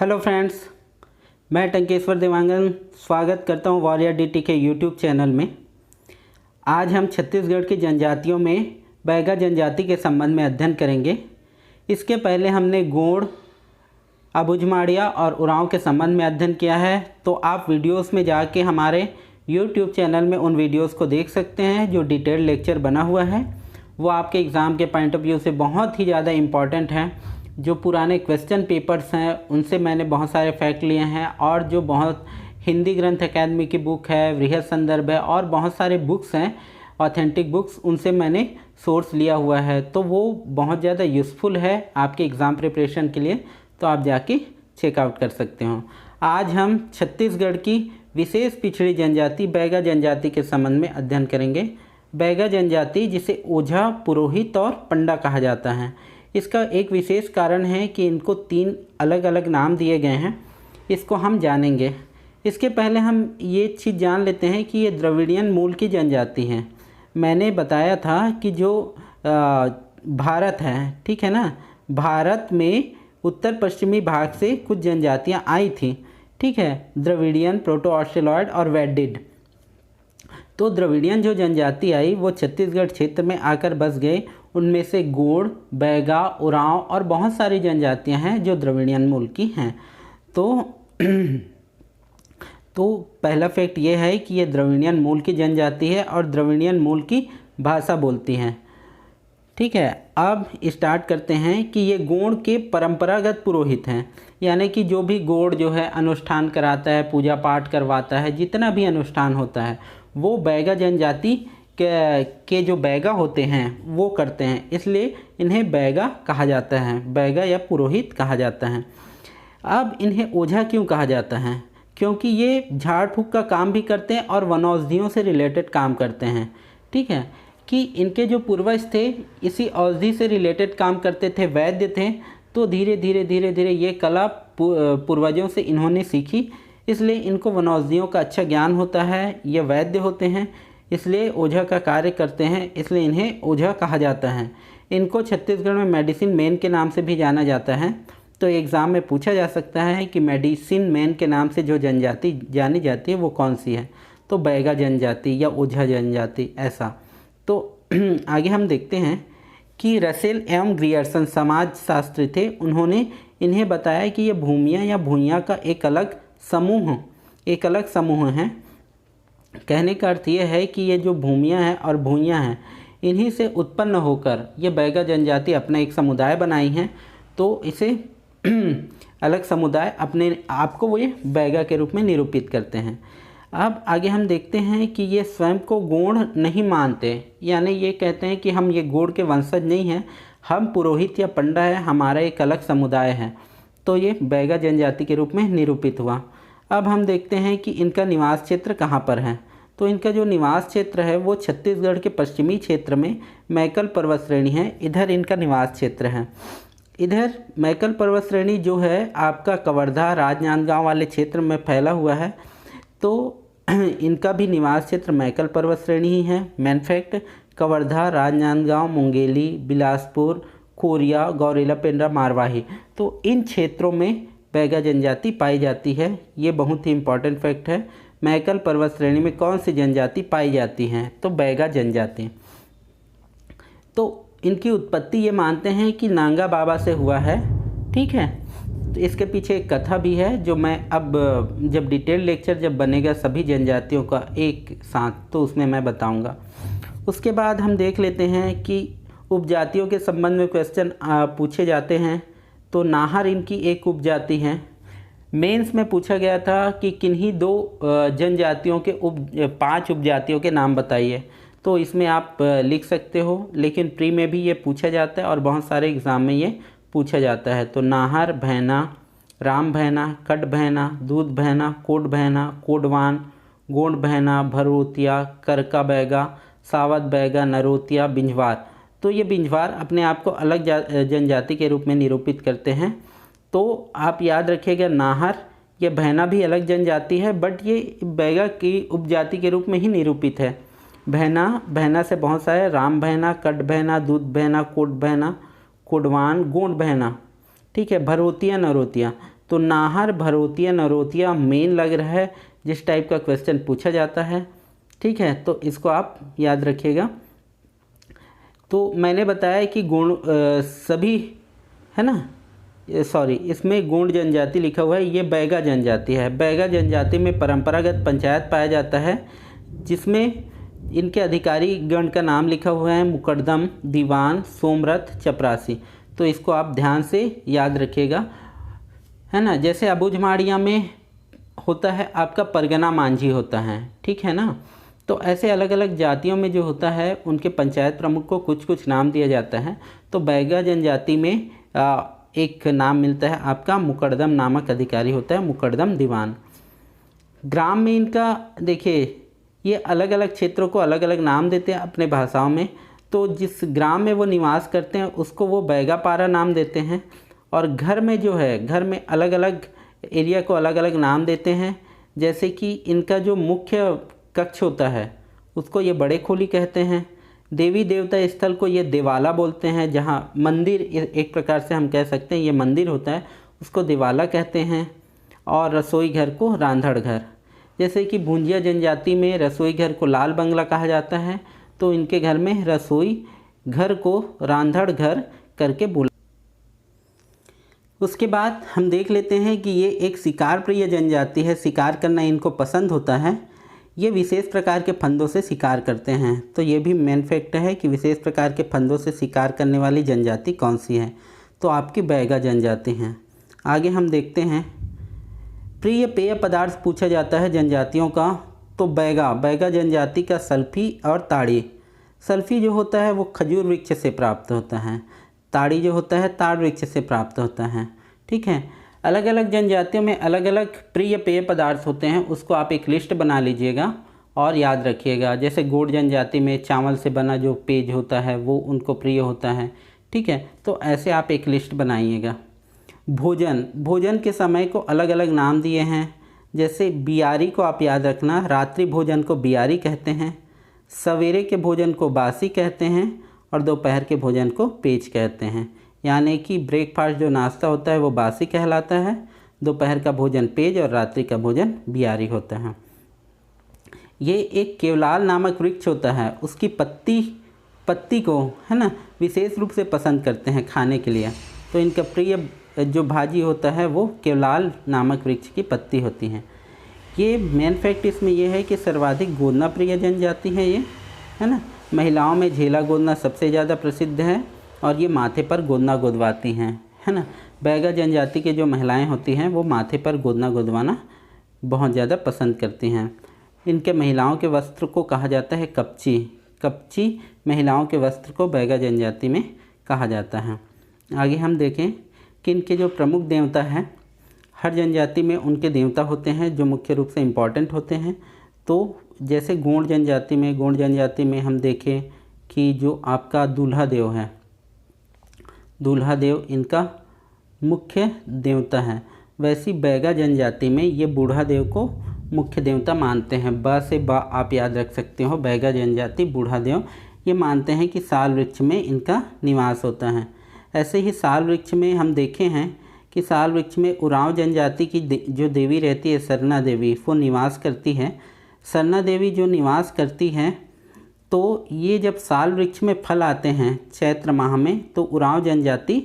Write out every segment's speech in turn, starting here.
Hello friends, मैं टंकेश्वर देवांगन स्वागत करता हूं वॉरियर डीटी के यूट्यूब चैनल में। आज हम छत्तीसगढ़ की जनजातियों में बैगा जनजाति के संबंध में अध्ययन करेंगे। इसके पहले हमने गोंड, अबुझमाड़िया और उरांव के संबंध में अध्ययन किया है, तो आप वीडियोस में जाके हमारे यूट्यूब चैनल में उन वीडियोस को देख सकते हैं जो डिटेल्ड लेक्चर बना हुआ है। वो आपके एग्ज़ाम के पॉइंट ऑफ व्यू से बहुत ही ज़्यादा इम्पॉर्टेंट है। जो पुराने क्वेश्चन पेपर्स हैं उनसे मैंने बहुत सारे फैक्ट लिए हैं, और जो बहुत हिंदी ग्रंथ अकादमी की बुक है, वृहद संदर्भ है और बहुत सारे बुक्स हैं ऑथेंटिक बुक्स, उनसे मैंने सोर्स लिया हुआ है। तो वो बहुत ज़्यादा यूज़फुल है आपके एग्ज़ाम प्रिपरेशन के लिए, तो आप जाके चेकआउट कर सकते हो। आज हम छत्तीसगढ़ की विशेष पिछड़ी जनजाति बैगा जनजाति के संबंध में अध्ययन करेंगे। बैगा जनजाति जिसे ओझा, पुरोहित और पंडा कहा जाता है, इसका एक विशेष कारण है कि इनको 3 अलग अलग नाम दिए गए हैं। इसको हम जानेंगे। इसके पहले हम ये चीज़ जान लेते हैं कि ये द्रविड़ियन मूल की जनजाति हैं। मैंने बताया था कि जो भारत है, ठीक है ना, भारत में उत्तर पश्चिमी भाग से कुछ जनजातियाँ आई थी, ठीक है, द्रविड़ियन, प्रोटो ऑस्ट्रेलॉयड और वेडिड। तो द्रविड़ियन जो जनजाति आई वो छत्तीसगढ़ क्षेत्र में आकर बस गए। उनमें से गोंड, बैगा, उरांव और बहुत सारी जनजातियां हैं जो द्रविड़ियन मूल की हैं। तो पहला फैक्ट ये है कि ये द्रविड़ियन मूल की जनजाति है और द्रविड़ियन मूल की भाषा बोलती हैं, ठीक है। अब स्टार्ट करते हैं कि ये गोंड के परंपरागत पुरोहित हैं, यानी कि जो भी गोंड जो है अनुष्ठान कराता है, पूजा पाठ करवाता है, जितना भी अनुष्ठान होता है वो बैगा जनजाति के जो बैगा होते हैं वो करते हैं, इसलिए इन्हें बैगा कहा जाता है, बैगा या पुरोहित कहा जाता है। अब इन्हें ओझा क्यों कहा जाता है? क्योंकि ये झाड़ फूँक का काम भी करते हैं और वनौषधियों से रिलेटेड काम करते हैं, ठीक है। कि इनके जो पूर्वज थे इसी औषधि से रिलेटेड काम करते थे, वैद्य थे। तो धीरे धीरे ये कला पूर्वजों से इन्होंने सीखी, इसलिए इनको वनौषधियों का अच्छा ज्ञान होता है। ये वैद्य होते हैं, इसलिए ओझा का कार्य करते हैं, इसलिए इन्हें ओझा कहा जाता है। इनको छत्तीसगढ़ में मेडिसिन मैन के नाम से भी जाना जाता है। तो एग्ज़ाम में पूछा जा सकता है कि मेडिसिन मैन के नाम से जो जनजाति जानी जाती है वो कौन सी है? तो बैगा जनजाति या ओझा जनजाति, ऐसा। तो आगे हम देखते हैं कि रसेल एवं ग्रियर्सन समाजशास्त्री थे। उन्होंने इन्हें बताया कि ये भूमियाँ या भूइयाँ का एक अलग समूह है। कहने का अर्थ ये है कि ये जो भूमियाँ हैं और भूइयाँ हैं, इन्हीं से उत्पन्न होकर ये बैगा जनजाति अपना एक समुदाय बनाई हैं। तो इसे अलग समुदाय अपने आप को वो ये बैगा के रूप में निरूपित करते हैं। अब आगे हम देखते हैं कि ये स्वयं को गोंड नहीं मानते, यानी ये कहते हैं कि हम ये गोंड के वंशज नहीं हैं, हम पुरोहित या पंडा है, हमारा एक अलग समुदाय है। तो ये बैगा जनजाति के रूप में निरूपित हुआ। अब हम देखते हैं कि इनका निवास क्षेत्र कहाँ पर है। तो इनका जो निवास क्षेत्र है वो छत्तीसगढ़ के पश्चिमी क्षेत्र में मैकल पर्वत श्रेणी है, इधर इनका निवास क्षेत्र है। इधर मैकल पर्वत श्रेणी जो है आपका कवर्धा, राजनांदगांव वाले क्षेत्र में फैला हुआ है। तो इनका भी निवास क्षेत्र मैकल पर्वत श्रेणी ही है। Main fact, Kawardha, Rajnandgaon, Mungeli, Bilaspur, Korea, Gaurela Pendra, Marwahi, तो इन क्षेत्रों में बैगा जनजाति पाई जाती है। ये बहुत ही इम्पॉर्टेंट फैक्ट है। मैकल पर्वत श्रेणी में कौन सी जनजाति पाई जाती हैं? तो बैगा जनजाति। तो इनकी उत्पत्ति ये मानते हैं कि नांगा बाबा से हुआ है, ठीक है। तो इसके पीछे एक कथा भी है जो मैं अब जब डिटेल लेक्चर जब बनेगा सभी जनजातियों का एक साथ, तो उसमें मैं बताऊंगा। उसके बाद हम देख लेते हैं कि उपजातियों के संबंध में क्वेश्चन पूछे जाते हैं। तो नाहर इनकी एक उपजाति है। मेंस में पूछा गया था कि किन्हीं 2 जनजातियों के 5 उपजातियों के नाम बताइए। तो इसमें आप लिख सकते हो, लेकिन प्री में भी ये पूछा जाता है और बहुत सारे एग्ज़ाम में ये पूछा जाता है। तो नाहर भैना, राम भैना, कट भैना, दूध भैना, कोट भैना, कोडवान, गोंड भैना, भरोतिया, करका बैगा, सावत बैगा, नरोतिया, बिंजवार। तो ये बिंजवार अपने आप को अलग जनजाति के रूप में निरूपित करते हैं। तो आप याद रखिएगा, नाहर ये भैना भी अलग जनजाति है, बट ये बैगा की उपजाति के रूप में ही निरूपित है। भैना से बहुत सारे, राम भैना, कट भैना, दूध भैना, कोट भैना, कोडवान, गोंड भैना, ठीक है, भरोतिया, नरोतिया। तो नाहर, भरोतिया, नरोतिया मेन लग रहा है जिस टाइप का क्वेश्चन पूछा जाता है। ठीक है, तो इसको आप याद रखिएगा। तो मैंने बताया कि गुण सभी है ना, सॉरी इसमें गोंड जनजाति लिखा हुआ है, ये बैगा जनजाति है। बैगा जनजाति में परंपरागत पंचायत पाया जाता है जिसमें इनके अधिकारी गण का नाम लिखा हुआ है मुकदम, दीवान, सोमरथ, चपरासी। तो इसको आप ध्यान से याद रखिएगा, है ना। जैसे अबूझमाड़िया में होता है आपका परगना मांझी होता है, ठीक है ना। तो ऐसे अलग अलग जातियों में जो होता है उनके पंचायत प्रमुख को कुछ कुछ नाम दिया जाता है। तो बैगा जनजाति में एक नाम मिलता है आपका मुकदम नामक अधिकारी होता है, मुकदम दीवान। ग्राम में इनका देखिए ये अलग अलग क्षेत्रों को अलग अलग नाम देते हैं अपने भाषाओं में। तो जिस ग्राम में वो निवास करते हैं उसको वो बैगा पारा नाम देते हैं। और घर में जो है, घर में अलग अलग एरिया को अलग अलग नाम देते हैं। जैसे कि इनका जो मुख्य कक्ष होता है उसको ये बड़े खोली कहते हैं। देवी देवता स्थल को ये देवाला बोलते हैं, जहाँ मंदिर एक प्रकार से हम कह सकते हैं ये मंदिर होता है, उसको देवाला कहते हैं। और रसोई घर को रांधड़ घर। जैसे कि भूंजिया जनजाति में रसोई घर को लाल बंगला कहा जाता है, तो इनके घर में रसोई घर को रांधड़ घर करके बोला। उसके बाद हम देख लेते हैं कि ये एक शिकार प्रिय जनजाति है, शिकार करना इनको पसंद होता है। ये विशेष प्रकार के फंदों से शिकार करते हैं। तो ये भी मेन फैक्ट है कि विशेष प्रकार के फंदों से शिकार करने वाली जनजाति कौन सी है, तो आपकी बैगा जनजाति हैं। आगे हम देखते हैं, प्रिय पेय पदार्थ पूछा जाता है जनजातियों का। तो बैगा जनजाति का सल्फी और ताड़ी। सल्फी जो होता है वो खजूर वृक्ष से प्राप्त होता है, ताड़ी जो होता है ताड़ वृक्ष से प्राप्त होता है। ठीक है, अलग अलग जनजातियों में अलग अलग प्रिय पेय पदार्थ होते हैं, उसको आप एक लिस्ट बना लीजिएगा और याद रखिएगा। जैसे गोंड जनजाति में चावल से बना जो पेय होता है वो उनको प्रिय होता है। ठीक है, तो ऐसे आप एक लिस्ट बनाइएगा। भोजन के समय को अलग अलग नाम दिए हैं। जैसे बियारी को आप याद रखना, रात्रि भोजन को बियारी कहते हैं, सवेरे के भोजन को बासी कहते हैं और दोपहर के भोजन को पेच कहते हैं। यानी कि ब्रेकफास्ट जो नाश्ता होता है वो बासी कहलाता है, दोपहर का भोजन पेज और रात्रि का भोजन बियारी होता है। ये एक केवलाल नामक वृक्ष होता है, उसकी पत्ती को है ना विशेष रूप से पसंद करते हैं खाने के लिए। तो इनका प्रिय जो भाजी होता है वो केवलाल नामक वृक्ष की पत्ती होती है। ये मेन फैक्ट इसमें ये है कि सर्वाधिक गोदना प्रिय जनजाति है ये, है ना। महिलाओं में झेला गोदना सबसे ज़्यादा प्रसिद्ध है और ये माथे पर गोदना गोदवाती हैं, है ना। बैगा जनजाति के जो महिलाएं होती हैं वो माथे पर गोदना गोदवाना बहुत ज़्यादा पसंद करती हैं। इनके महिलाओं के वस्त्र को कहा जाता है कपची। कपची महिलाओं के वस्त्र को बैगा जनजाति में कहा जाता है। आगे हम देखें कि इनके जो प्रमुख देवता हैं, हर जनजाति में उनके देवता होते हैं जो मुख्य रूप से इम्पॉर्टेंट होते हैं। तो जैसे गोंड जनजाति में हम देखें कि जो आपका दूल्हा देव है, दूल्हा देव इनका मुख्य देवता है। वैसी बैगा जनजाति में ये बूढ़ा देव को मुख्य देवता मानते हैं। बा से बा आप याद रख सकते हो, बैगा जनजाति बूढ़ा देव ये मानते हैं कि साल वृक्ष में इनका निवास होता है। ऐसे ही साल वृक्ष में हम देखे हैं कि साल वृक्ष में उरांव जनजाति की जो देवी रहती है सरना देवी, वो निवास करती है। सरना देवी जो निवास करती हैं, तो ये जब साल वृक्ष में फल आते हैं चैत्र माह में, तो उरांव जनजाति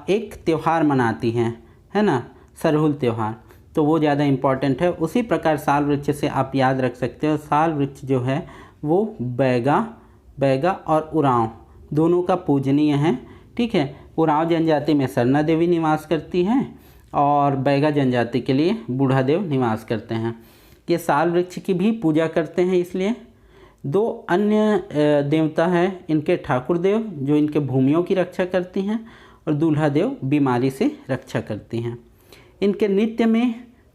एक त्यौहार मनाती हैं, है ना, सरहुल त्यौहार। तो वो ज़्यादा इम्पॉर्टेंट है। उसी प्रकार साल वृक्ष से आप याद रख सकते हो, साल वृक्ष जो है वो बैगा और उरांव दोनों का पूजनीय है। ठीक है, उरांव जनजाति में सरना देवी निवास करती हैं और बैगा जनजाति के लिए बूढ़ा देव निवास करते हैं। ये साल वृक्ष की भी पूजा करते हैं। इसलिए दो अन्य देवता हैं इनके, ठाकुर देव जो इनके भूमियों की रक्षा करती हैं और दूल्हा देव बीमारी से रक्षा करती हैं। इनके नृत्य में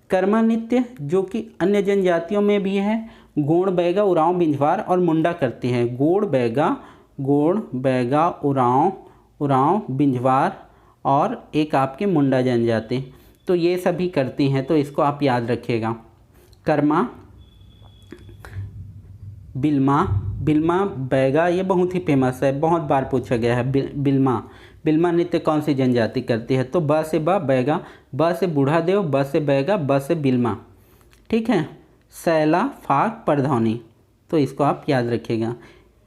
कर्मा नृत्य जो कि अन्य जनजातियों में भी है, गोंड बैगा उरांव बिंझवार और मुंडा करती हैं। गोंड बैगा उरांव बिंझवार और एक आपके मुंडा जनजाति, तो ये सभी करती हैं। तो इसको आप याद रखिएगा। कर्मा, बिल्मा बैगा ये बहुत ही फेमस है, बहुत बार पूछा गया है। बिल्मा बिल्मा नृत्य कौन सी जनजाति करती है? तो ब से ब बैगा, ब से बूढ़ा देव, ब से बैगा, ब से बिल्मा। ठीक है। सैला, फाग, परधौनी, तो इसको आप याद रखिएगा।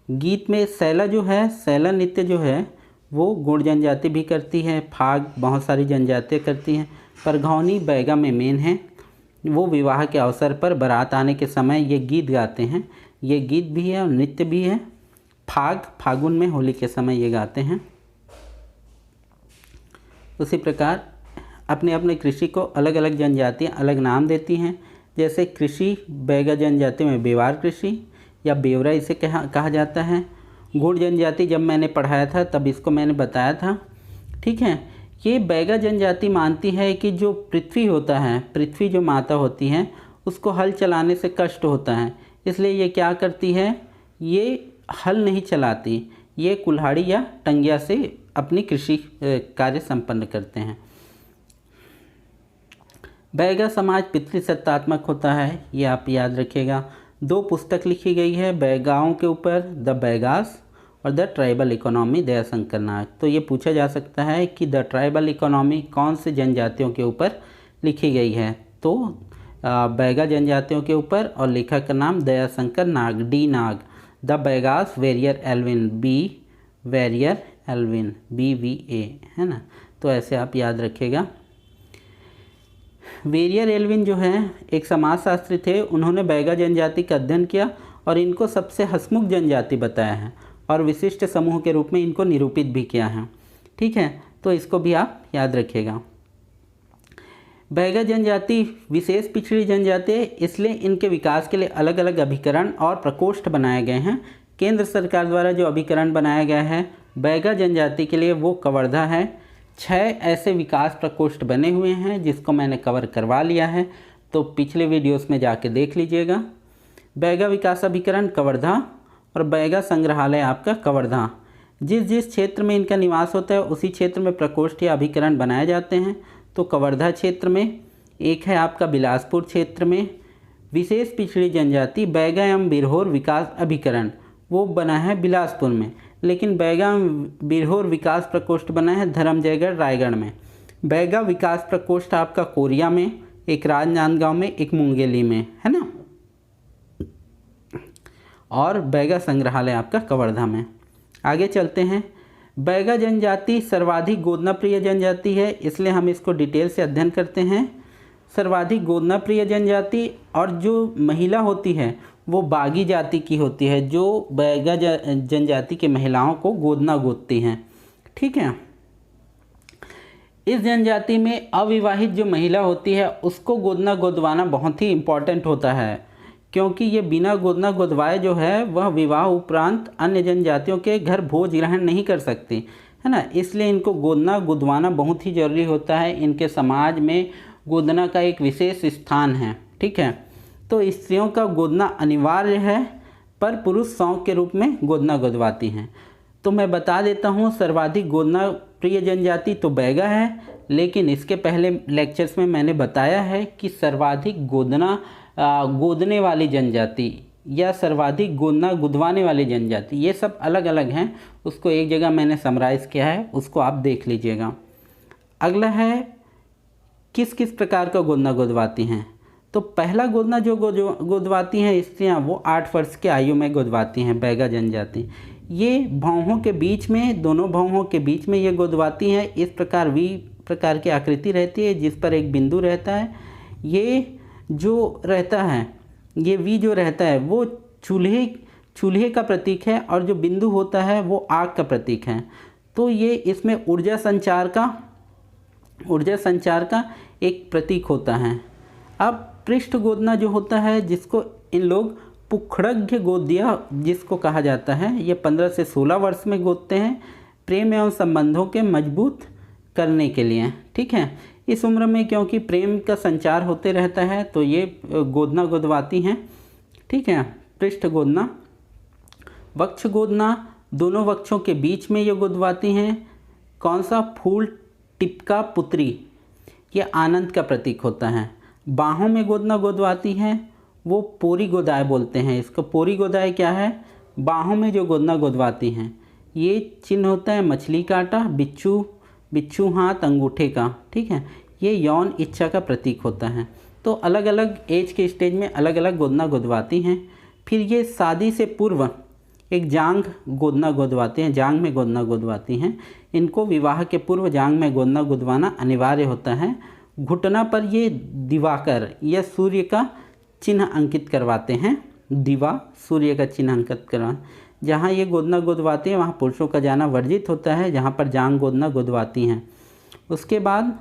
गीत में सैला जो है, सैला नृत्य जो है वो गोंड जनजाति भी करती है, फाग बहुत सारी जनजातियाँ करती हैं, परघौनी बैगा में मेन है। वो विवाह के अवसर पर बारात आने के समय ये गीत गाते हैं। ये गीत भी है और नृत्य भी है। फाग फागुन में होली के समय ये गाते हैं। उसी प्रकार अपने अपने कृषि को अलग अलग जनजातियाँ अलग नाम देती हैं। जैसे कृषि बैगा जनजाति में बेवार कृषि या बेवरा इसे कहा जाता है। गोंड जनजाति जब मैंने पढ़ाया था तब इसको मैंने बताया था। ठीक है। ये बैगा जनजाति मानती है कि जो पृथ्वी होता है, पृथ्वी जो माता होती है, उसको हल चलाने से कष्ट होता है, इसलिए ये क्या करती है, ये हल नहीं चलाती, ये कुल्हाड़ी या टंगिया से अपनी कृषि कार्य संपन्न करते हैं। बैगा समाज पितृसत्तात्मक होता है, ये आप याद रखिएगा। 2 पुस्तक लिखी गई है बैगाओं के ऊपर, द बैगास और द ट्राइबल इकोनॉमी, दयाशंकर नाग। तो ये पूछा जा सकता है कि द ट्राइबल इकोनॉमी कौन से जनजातियों के ऊपर लिखी गई है? तो बैगा जनजातियों के ऊपर, और लेखक का नाम Dayashankar Nag, D Nag. The Baigas Verrier Elwin, B Verrier Elwin, BVA, है ना। तो ऐसे आप याद रखिएगा। वेरियर एल्विन जो है एक समाजशास्त्री थे। उन्होंने बैगा जनजाति का अध्ययन किया और इनको सबसे हंसमुख जनजाति बताया है और विशिष्ट समूह के रूप में इनको निरूपित भी किया है। ठीक है। तो इसको भी आप याद रखिएगा। बैगा जनजाति विशेष पिछड़ी जनजाति है, इसलिए इनके विकास के लिए अलग अलग अभिकरण और प्रकोष्ठ बनाए गए हैं। केंद्र सरकार द्वारा जो अभिकरण बनाया गया है बैगा जनजाति के लिए वो कवर्धा है। 6 ऐसे विकास प्रकोष्ठ बने हुए हैं जिसको मैंने कवर करवा लिया है, तो पिछले वीडियोस में जाके देख लीजिएगा। बैगा विकास अभिकरण कवर्धा और बैगा संग्रहालय आपका कवर्धा। जिस जिस क्षेत्र में इनका निवास होता है उसी क्षेत्र में प्रकोष्ठ या अभिकरण बनाए जाते हैं। तो कवर्धा क्षेत्र में एक है आपका बिलासपुर क्षेत्र में विशेष पिछड़ी जनजाति बैगा एवं बिरहोर विकास अभिकरण, वो बना है बिलासपुर में। लेकिन बैगा बिरहोर विकास प्रकोष्ठ बना है धर्मजयगढ़ रायगढ़ में। बैगा विकास प्रकोष्ठ आपका कोरिया में, एक राजनांदगांव में, एक मुंगेली में, है ना। और बैगा संग्रहालय आपका कवर्धा में। आगे चलते हैं। बैगा जनजाति सर्वाधिक गोदना प्रिय जनजाति है, इसलिए हम इसको डिटेल से अध्ययन करते हैं। सर्वाधिक गोदना प्रिय जनजाति, और जो महिला होती है वो बागी जाति की होती है, जो बैगा जनजाति की महिलाओं को गोदना गोदती हैं। ठीक है। इस जनजाति में अविवाहित जो महिला होती है उसको गोदना गोदवाना बहुत ही इम्पॉर्टेंट होता है, क्योंकि ये बिना गोदना गोदवाए जो है वह विवाह उपरांत अन्य जनजातियों के घर भोज ग्रहण नहीं कर सकती, है ना। इसलिए इनको गोदना गोदवाना बहुत ही ज़रूरी होता है। इनके समाज में गोदना का एक विशेष स्थान है। ठीक है। तो स्त्रियों का गोदना अनिवार्य है, पर पुरुष शौक के रूप में गोदना गोदवाती हैं। तो मैं बता देता हूँ, सर्वाधिक गोदना प्रिय जनजाति तो बैगा है, लेकिन इसके पहले लेक्चर्स में मैंने बताया है कि सर्वाधिक गोदने वाली जनजाति या सर्वाधिक गोदना गुदवाने वाली जनजाति, ये सब अलग अलग हैं। उसको एक जगह मैंने समराइज़ किया है, उसको आप देख लीजिएगा। अगला है किस किस प्रकार का गोदना गोदवाती हैं। तो पहला गोदना जो गोदवाती हैं स्त्रियाँ, वो 8 वर्ष की आयु में गोदवाती हैं बैगा जनजाति। ये भौहों के बीच में, दोनों भौहों के बीच में ये गोदवाती हैं। इस प्रकार वी प्रकार की आकृति रहती है जिस पर एक बिंदु रहता है। ये जो रहता है, ये वी जो रहता है वो चूल्हे का प्रतीक है, और जो बिंदु होता है वो आग का प्रतीक है। तो ये इसमें ऊर्जा संचार का एक प्रतीक होता है। अब पृष्ठ गोदना जो होता है, जिसको इन लोग पुखड़ग्य गोदिया जिसको कहा जाता है, ये 15 से 16 वर्ष में गोदते हैं, प्रेम एवं संबंधों के मजबूत करने के लिए। ठीक है। इस उम्र में क्योंकि प्रेम का संचार होते रहता है तो ये गोदना गोदवाती हैं। ठीक है। पृष्ठ गोदना। वक्ष गोदना, दोनों वक्षों के बीच में ये गोदवाती हैं। कौन सा? फूल टिपका पुत्री, ये आनंद का प्रतीक होता है। बाहों में गोदना गोदवाती हैं, वो पोरी गोदाय बोलते हैं इसको। पोरी गोदाय क्या है? बाहों में जो गोदना गोदवाती हैं, ये चिन्ह होता है मछली काटा, बिच्छू हाथ, अंगूठे का, ठीक है। ये यौन इच्छा का प्रतीक होता है। तो अलग अलग एज के स्टेज में अलग अलग गोदना गोदवाती हैं। फिर ये शादी से पूर्व एक जांघ गोदना गोदवाते हैं, जांघ में गोदना गोदवाती हैं। इनको विवाह के पूर्व जांघ में गोदना गोदवाना अनिवार्य होता है। घुटना पर ये दिवाकर या सूर्य का चिन्ह अंकित करवाते हैं, दिवा सूर्य का चिन्ह अंकित करवा। जहाँ ये गोदना गोदवाते हैं वहाँ पुरुषों का जाना वर्जित होता है, जहाँ पर जांघ गोदना गोदवाती हैं। उसके बाद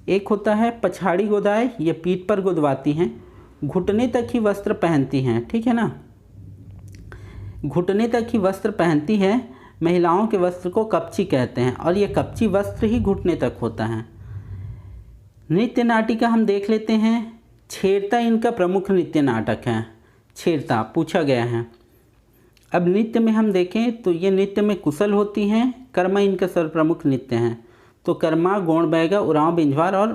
एक होता है पछाड़ी गोदाए, ये पीठ पर गोदवाती हैं, घुटने तक ही वस्त्र पहनती हैं, ठीक है ना। घुटने तक ही वस्त्र पहनती है। महिलाओं के वस्त्र को कपची कहते हैं और ये कपची वस्त्र ही घुटने तक होता है। नृत्य नाटिका हम देख लेते हैं। छेरता इनका प्रमुख नृत्य नाटक है। छेरता पूछा गया है। अब नृत्य में हम देखें तो ये नृत्य में कुशल होती हैं। कर्मा इनका सर्वप्रमुख नृत्य हैं। तो कर्मा, गौण बैगा, उरांव, बिंजवार और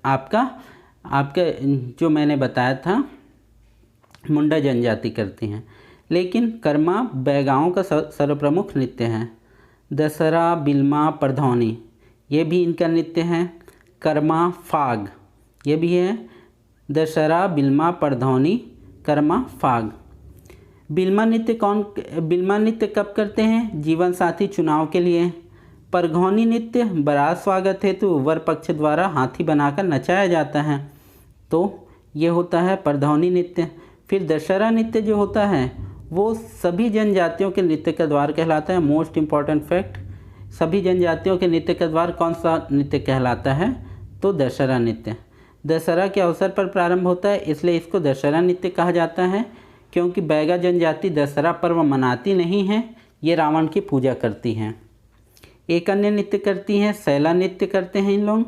आपका जो मैंने बताया था मुंडा जनजाति करती हैं। लेकिन कर्मा बैगाओं का सर्वप्रमुख नृत्य है। दशहरा, बिल्मा, परधौनी ये भी इनका नृत्य है। कर्मा, फाग ये भी है। दशहरा, बिल्मा, परधौनी, कर्मा, फाग। बिल्मा नृत्य कब करते हैं? जीवन साथी चुनाव के लिए। परघौनी नृत्य बारात स्वागत हेतु वर पक्ष द्वारा हाथी बनाकर नचाया जाता है, तो ये होता है परधौनी नृत्य। फिर दशहरा नृत्य जो होता है वो सभी जनजातियों के नृत्य का द्वार कहलाता है। मोस्ट इम्पॉर्टेंट फैक्ट, सभी जनजातियों के नृत्य का द्वार कौन सा नृत्य कहलाता है? तो दशहरा नृत्य। दशहरा के अवसर पर प्रारंभ होता है, इसलिए इसको दशहरा नृत्य कहा जाता है। क्योंकि बैगा जनजाति दशहरा पर्व मनाती नहीं है, ये रावण की पूजा करती हैं। एक अन्य नृत्य करती हैं, सैला नृत्य करते हैं इन लोग।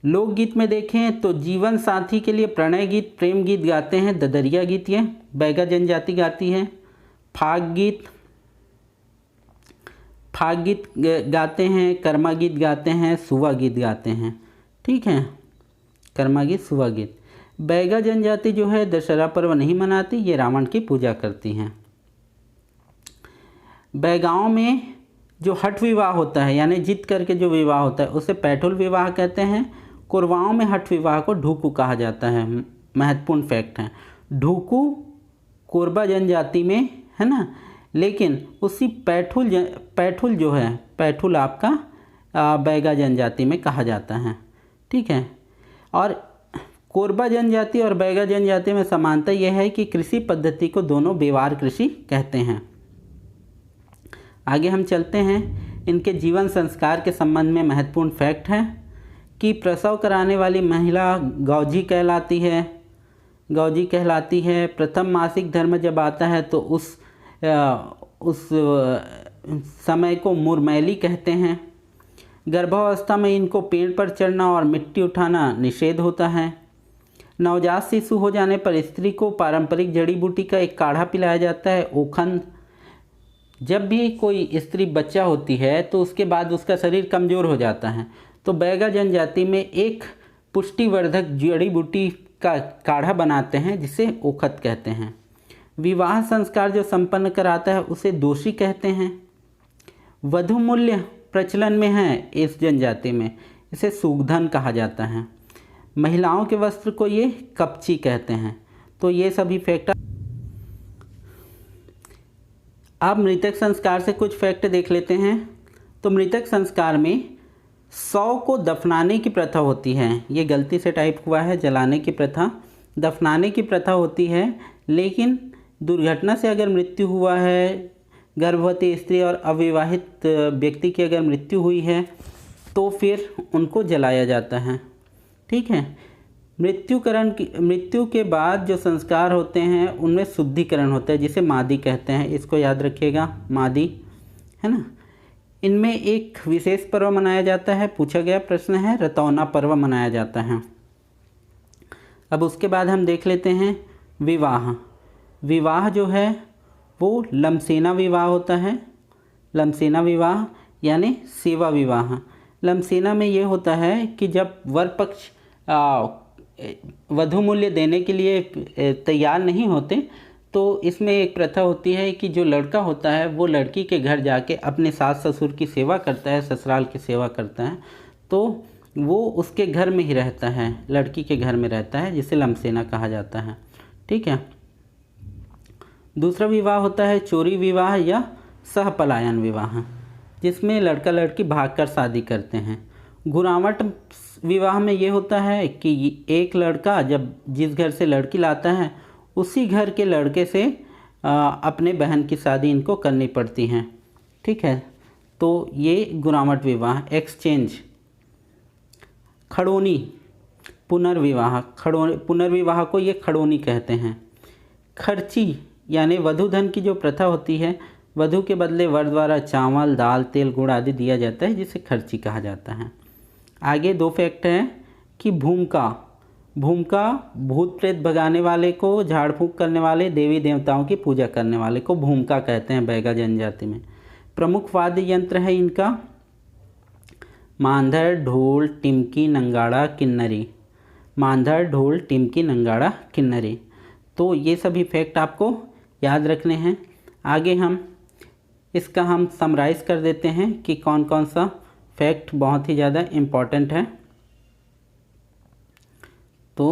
लोकगीत में देखें तो जीवन साथी के लिए प्रणय गीत, प्रेम गीत गाते हैं, ददरिया गीत ये बैगा जनजाति गाती है। फाग गीत गाते हैं, कर्मा गीत गाते हैं, सुवा गीत गाते हैं, ठीक है। कर्मा गीत, सुवा गीत। बैगा जनजाति जो है दशहरा पर्व नहीं मनाती, ये रावण की पूजा करती हैं। बैगाओं में जो हठ विवाह होता है यानी जिद करके जो विवाह होता है उसे पैठुल विवाह कहते हैं। कोरवाओं में हठ विवाह को ढूकू कहा जाता है। महत्वपूर्ण फैक्ट है, ढूकू कोरबा जनजाति में है ना, लेकिन उसी पैठुल जो है पैठुल आपका बैगा जनजाति में कहा जाता है, ठीक है। और कोरबा जनजाति और बैगा जनजाति में समानता यह है कि कृषि पद्धति को दोनों बेवार कृषि कहते हैं। आगे हम चलते हैं। इनके जीवन संस्कार के संबंध में महत्वपूर्ण फैक्ट है कि प्रसव कराने वाली महिला गौजी कहलाती है। प्रथम मासिक धर्म जब आता है तो उस समय को मुरमैली कहते हैं। गर्भावस्था में इनको पेड़ पर चढ़ना और मिट्टी उठाना निषेध होता है। नवजात शिशु हो जाने पर स्त्री को पारंपरिक जड़ी बूटी का एक काढ़ा पिलाया जाता है, ओखंद। जब भी कोई स्त्री बच्चा होती है तो उसके बाद उसका शरीर कमज़ोर हो जाता है, तो बैगा जनजाति में एक पुष्टिवर्धक जड़ी बूटी का काढ़ा बनाते हैं जिसे ओखत कहते हैं। विवाह संस्कार जो संपन्न कराता है उसे दोषी कहते हैं। वधु मूल्य प्रचलन में है इस जनजाति में, इसे सूगधन कहा जाता है। महिलाओं के वस्त्र को ये कपची कहते हैं। तो ये सभी फैक्ट। अब मृतक संस्कार से कुछ फैक्ट देख लेते हैं। तो मृतक संस्कार में शव को दफनाने की प्रथा होती है। ये गलती से टाइप हुआ है, जलाने की प्रथा, दफनाने की प्रथा होती है। लेकिन दुर्घटना से अगर मृत्यु हुआ है, गर्भवती स्त्री और अविवाहित व्यक्ति की अगर मृत्यु हुई है तो फिर उनको जलाया जाता है, ठीक है। मृत्यु के बाद जो संस्कार होते हैं उनमें शुद्धिकरण होता है जिसे मादी कहते हैं। इसको याद रखिएगा, मादी है ना। इनमें एक विशेष पर्व मनाया जाता है, पूछा गया प्रश्न है, रतौना पर्व मनाया जाता है। अब उसके बाद हम देख लेते हैं विवाह। विवाह जो है वो लमसेना विवाह होता है। लमसेना विवाह यानी सेवा विवाह। लमसेना में ये होता है कि जब वर पक्ष वधु मूल्य देने के लिए तैयार नहीं होते तो इसमें एक प्रथा होती है कि जो लड़का होता है वो लड़की के घर जाके अपने सास ससुर की सेवा करता है, ससुराल की सेवा करता है, तो वो उसके घर में ही रहता है, लड़की के घर में रहता है, जिसे लमसेना कहा जाता है। ठीक है। दूसरा विवाह होता है चोरी विवाह या सहपलायन विवाह, जिसमें लड़का लड़की भागकर शादी करते हैं। घुरावट विवाह में ये होता है कि एक लड़का जब जिस घर से लड़की लाता है उसी घर के लड़के से अपने बहन की शादी इनको करनी पड़ती हैं। ठीक है, तो ये घुरावट विवाह। एक्सचेंज। खड़ोनी पुनर्विवाह, पुनर्विवाह को ये खड़ोनी कहते हैं। खर्ची यानी वधू धन की जो प्रथा होती है, वधू के बदले वर द्वारा चावल दाल तेल गुड़ आदि दिया जाता है, जिसे खर्ची कहा जाता है। आगे 2 फैक्ट हैं कि भूमिका भूत प्रेत भगाने वाले को, झाड़ फूंक करने वाले, देवी देवताओं की पूजा करने वाले को भूमिका कहते हैं बैगा जनजाति में। प्रमुख वाद्य यंत्र है इनका मांधर ढोल टिमकी नंगाड़ा किन्नरी। मांधर ढोल टिमकी नंगाड़ा किन्नरी। तो ये सभी फैक्ट आपको याद रखने हैं। आगे हम समराइज़ कर देते हैं कि कौन कौन सा फैक्ट बहुत ही ज़्यादा इम्पॉर्टेंट है। तो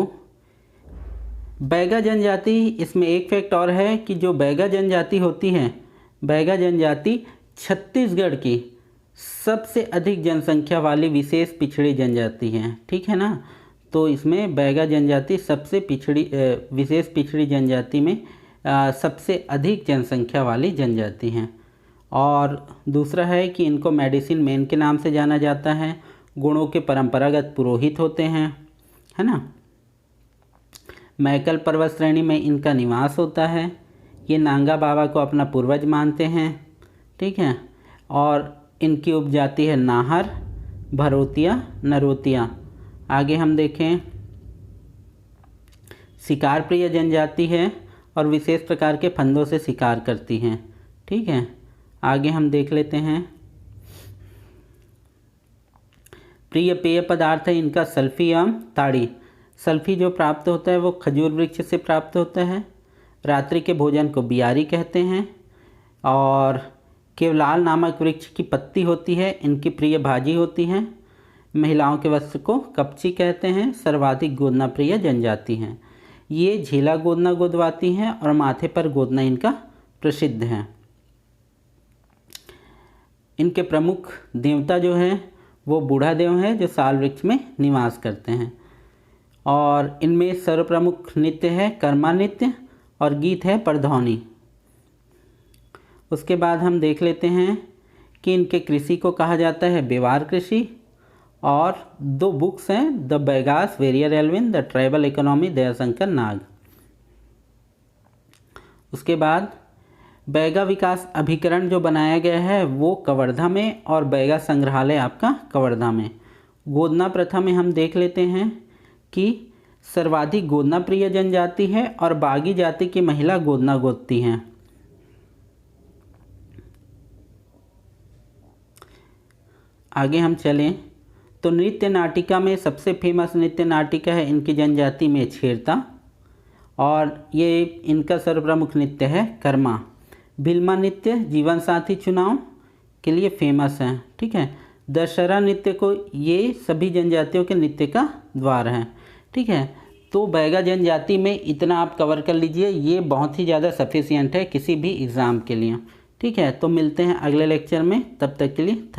बैगा जनजाति, इसमें एक फैक्ट और है कि जो बैगा जनजाति होती है, बैगा जनजाति छत्तीसगढ़ की सबसे अधिक जनसंख्या वाली विशेष पिछड़ी जनजाति है। ठीक है ना। तो इसमें बैगा जनजाति सबसे विशेष पिछड़ी जनजाति में सबसे अधिक जनसंख्या वाली जनजाति हैं। और दूसरा है कि इनको मेडिसिन मैन के नाम से जाना जाता है। गुणों के परंपरागत पुरोहित होते हैं, है ना। मैकल पर्वत श्रेणी में इनका निवास होता है। ये नांगा बाबा को अपना पूर्वज मानते हैं। ठीक है। और इनकी उपजाति है नाहर, भरोतिया, नरोतिया। आगे हम देखें, शिकार प्रिय जनजाति है और विशेष प्रकार के फंदों से शिकार करती हैं। ठीक है। आगे हम देख लेते हैं, प्रिय पेय पदार्थ है इनका सल्फी एवं ताड़ी। सल्फी जो प्राप्त होता है वो खजूर वृक्ष से प्राप्त होता है। रात्रि के भोजन को बियारी कहते हैं। और केवलाल नामक वृक्ष की पत्ती होती है, इनकी प्रिय भाजी होती है। महिलाओं के वस्त्र को कपची कहते हैं। सर्वाधिक गोदना प्रिय जनजाति हैं। ये झीला गोदना गोदवाती हैं और माथे पर गोदना इनका प्रसिद्ध है। इनके प्रमुख देवता जो हैं वो बूढ़ा देव है, जो साल वृक्ष में निवास करते हैं। और इनमें सर्वप्रमुख नृत्य है कर्मा नृत्य और गीत है परधौनी। उसके बाद हम देख लेते हैं कि इनके कृषि को कहा जाता है बेवार कृषि। और 2 बुक्स हैं, the Baigas Verrier Elwin, the tribal economy, Dayashankar Nag. उसके बाद बैगा विकास अभिकरण जो बनाया गया है वो कवर्धा में, और बैगा संग्रहालय आपका कवर्धा में। गोदना प्रथा में हम देख लेते हैं कि सर्वाधिक गोदना प्रिय जनजाति है और बागी जाति की महिला गोदना गोदती हैं। आगे हम चलें तो नृत्य नाटिका में सबसे फेमस नृत्य नाटिका है इनकी जनजाति में छेरता, और ये इनका सर्वप्रमुख नृत्य है कर्मा। भिलमा नृत्य जीवन साथी चुनाव के लिए फेमस है। ठीक है। दशहरा नृत्य को ये सभी जनजातियों के नृत्य का द्वार है। ठीक है। तो बैगा जनजाति में इतना आप कवर कर लीजिए, ये बहुत ही ज़्यादा सफिशिएंट है किसी भी एग्ज़ाम के लिए। ठीक है। तो मिलते हैं अगले लेक्चर में, तब तक के लिए थैंक